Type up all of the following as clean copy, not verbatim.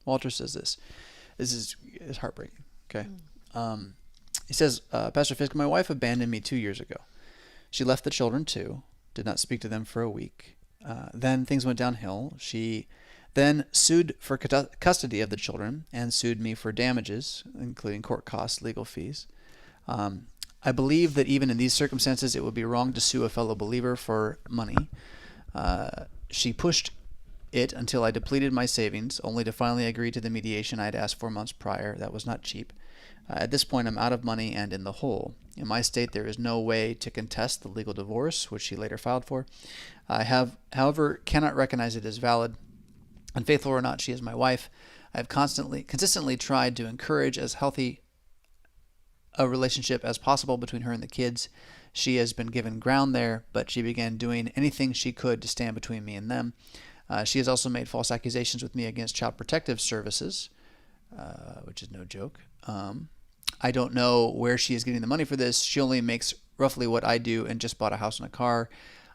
Walter says this. This is heartbreaking. Okay. He says, Pastor Fisk, my wife abandoned me 2 years ago. She left the children too, did not speak to them for a week. Then things went downhill. She then sued for custody of the children and sued me for damages, including court costs, legal fees. I believe that even in these circumstances, it would be wrong to sue a fellow believer for money. She pushed it until I depleted my savings, only to finally agree to the mediation I had asked for months prior. That was not cheap. At this point, I'm out of money and in the hole. In my state, there is no way to contest the legal divorce, which she later filed for. I however, cannot recognize it as valid. Unfaithful or not, she is my wife. I have consistently tried to encourage as healthy a relationship as possible between her and the kids. She has been given ground there, but she began doing anything she could to stand between me and them. She has also made false accusations with me against Child Protective Services, which is no joke. I don't know where she is getting the money for this. She only makes roughly what I do and just bought a house and a car.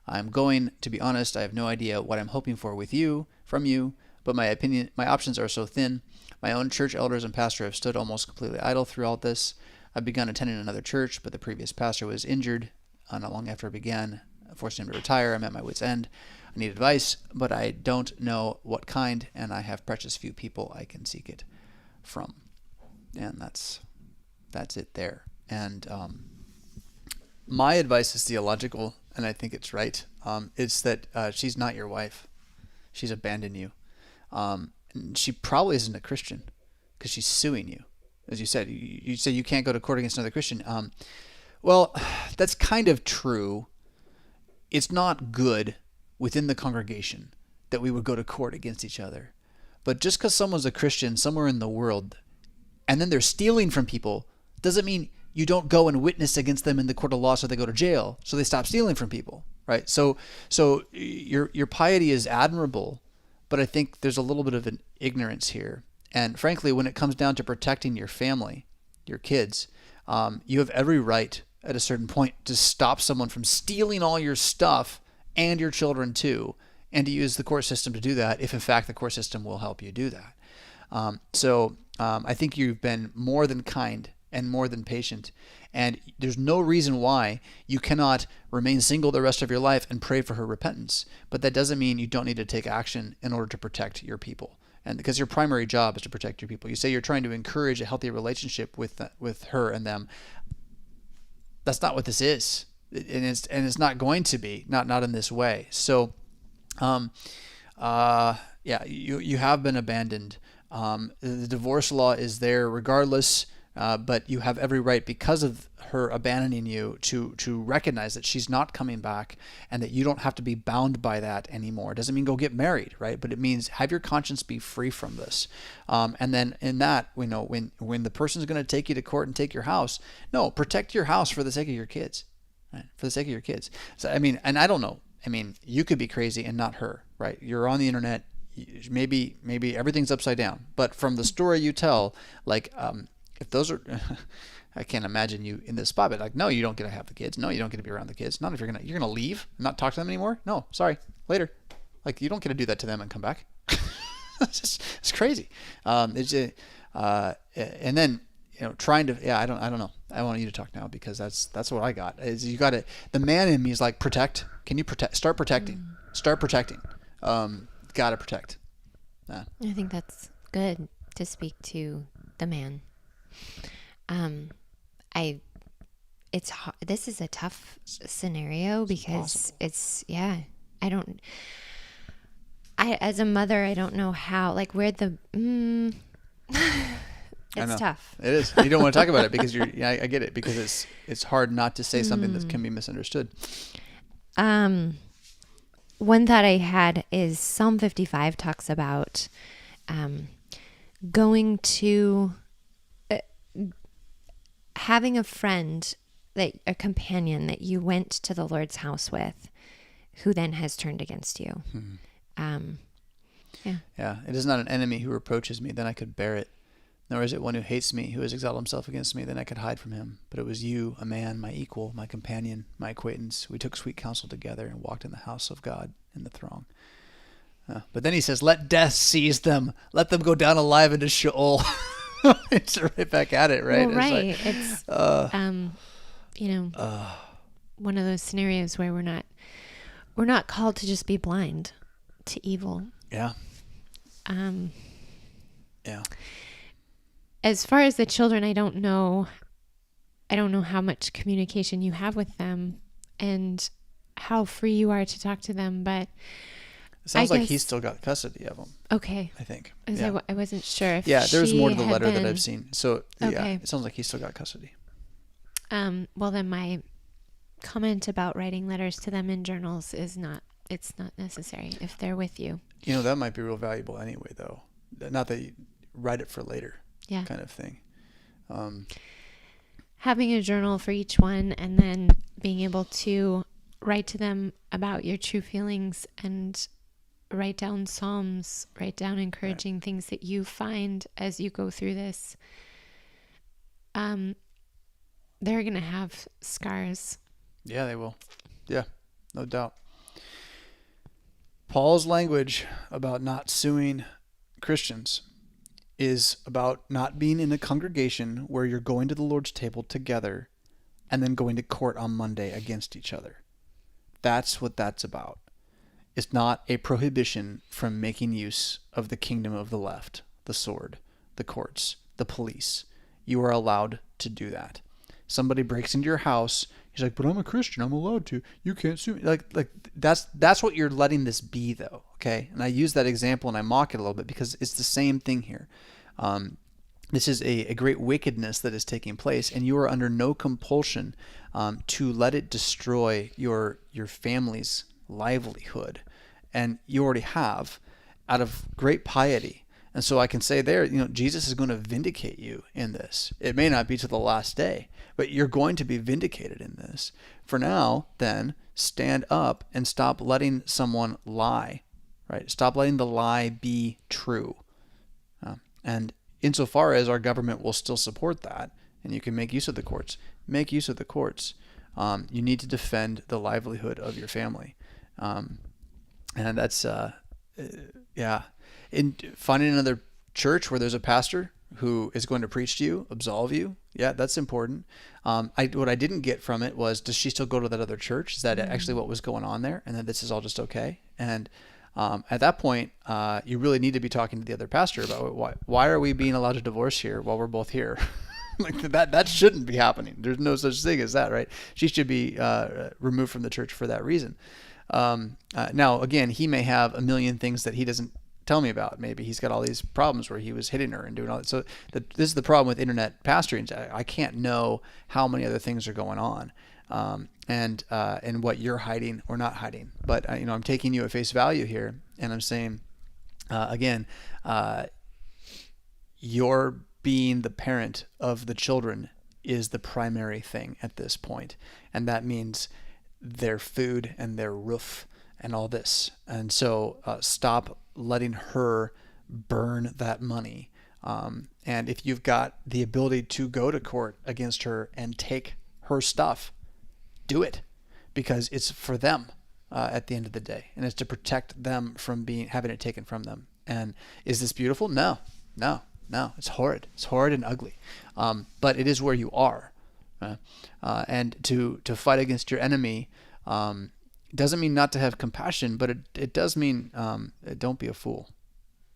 I'm going to be honest. I have no idea what I'm hoping for from you, but my options are so thin. My own church elders and pastor have stood almost completely idle throughout this. I've begun attending another church, but the previous pastor was injured not long after I began, forcing him to retire. I'm at my wit's end. I need advice, but I don't know what kind, and I have precious few people I can seek it from. And that's it there. And my advice is theological, and I think it's right. It's that she's not your wife. She's abandoned you. And she probably isn't a Christian because she's suing you. As you said, you say you can't go to court against another Christian. Well, that's kind of true. It's not good within the congregation that we would go to court against each other. But just because someone's a Christian somewhere in the world and then they're stealing from people doesn't mean you don't go and witness against them in the court of law so they go to jail, so they stop stealing from people, right? So your piety is admirable, but I think there's a little bit of an ignorance here. And frankly, when it comes down to protecting your family, your kids, you have every right at a certain point to stop someone from stealing all your stuff and your children too, and to use the court system to do that if in fact the court system will help you do that. I think you've been more than kind and more than patient, and there's no reason why you cannot remain single the rest of your life and pray for her repentance. But that doesn't mean you don't need to take action in order to protect your people. And because your primary job is to protect your people. You say you're trying to encourage a healthy relationship with her and them. That's not what this is, and it's not going to be, not in this way. So, you have been abandoned. The divorce law is there regardless, but you have every right, because of her abandoning you, to recognize that she's not coming back and that you don't have to be bound by that anymore. It doesn't mean go get married, right? But it means have your conscience be free from this. And then in that, when the person's going to take you to court and take your house, no, protect your house for the sake of your kids, right? For the sake of your kids. So, and I don't know. You could be crazy and not her, right? You're on the internet. Maybe everything's upside down. But from the story you tell, if those are, I can't imagine you in this spot, but no, you don't get to have the kids. No, you don't get to be around the kids. Not if you're gonna leave and not talk to them anymore. No, sorry, later. You don't get to do that to them and come back. It's crazy. And then trying to, I don't know. I want you to talk now because that's what I got. Is you got to, the man in me is like, protect. Can you protect? Start protecting. Start protecting. Got to protect. I think that's good to speak to the man. This is a tough scenario because as a mother, I don't know how, it's tough. It is. You don't want to talk about it because I get it, because it's hard not to say something that can be misunderstood. One thought I had is Psalm 55 talks about, going to, having a friend, a companion that you went to the Lord's house with, who then has turned against you. It is not an enemy who reproaches me, then I could bear it. Nor is it one who hates me, who has exalted himself against me, then I could hide from him. But it was you, a man, my equal, my companion, my acquaintance. We took sweet counsel together and walked in the house of God in the throng. But then he says, let death seize them. Let them go down alive into Sheol. It's right back at it, right? Well, right. It's, one of those scenarios where we're not called to just be blind to evil. Yeah. Yeah. As far as the children, I don't know how much communication you have with them and how free you are to talk to them, but it sounds like he's still got custody of them. Okay. I think. I wasn't sure if there's more to the letter been... that I've seen. So okay. It sounds like he's still got custody. Well, then my comment about writing letters to them in journals it's not necessary if they're with you. That might be real valuable anyway, though. Not that you write it for later. Yeah. Kind of thing. Having a journal for each one and then being able to write to them about your true feelings and write down psalms, write down encouraging things that you find as you go through this. They're going to have scars. Yeah, they will. Yeah, no doubt. Paul's language about not suing Christians is about not being in a congregation where you're going to the Lord's table together and then going to court on Monday against each other. That's what that's about. It's not a prohibition from making use of the kingdom of the left, the sword, the courts, the police. You are allowed to do that. Somebody breaks into your house, he's like, but I'm a Christian, I'm allowed to. You can't sue me. Like that's what you're letting this be, though, okay? And I use that example and I mock it a little bit because it's the same thing here. This is a great wickedness that is taking place, and you are under no compulsion to let it destroy your family's livelihood. And you already have, out of great piety. And so I can say there, Jesus is going to vindicate you in this. It may not be to the last day, but you're going to be vindicated in this. For now, then, stand up and stop letting someone lie, right? Stop letting the lie be true. And insofar as our government will still support that, and you can make use of the courts, make use of the courts. You need to defend the livelihood of your family. And that's, in finding another church where there's a pastor who is going to preach to you, absolve you. Yeah, that's important. What I didn't get from it was, does she still go to that other church? Is that actually what was going on there? And then this is all just okay? And at that point, you really need to be talking to the other pastor about why are we being allowed to divorce here while we're both here? Like that shouldn't be happening. There's no such thing as that, right? She should be removed from the church for that reason. Now, again, he may have a million things that he doesn't tell me about. Maybe he's got all these problems where he was hitting her and doing all that. So this is the problem with internet pastoring. I can't know how many other things are going on, and what you're hiding or not hiding. But I'm taking you at face value here, and I'm saying, again, your being the parent of the children is the primary thing at this point, and that means their food and their roof and all this. And so stop letting her burn that money. And if you've got the ability to go to court against her and take her stuff, do it, because it's for them at the end of the day, and it's to protect them from having it taken from them. And is this beautiful? No. It's horrid. It's horrid and ugly. But it is where you are. And to fight against your enemy doesn't mean not to have compassion, but it does mean don't be a fool.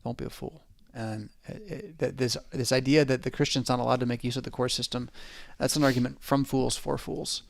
Don't be a fool. And this idea that the Christian's not allowed to make use of the court system, that's an argument from fools for fools.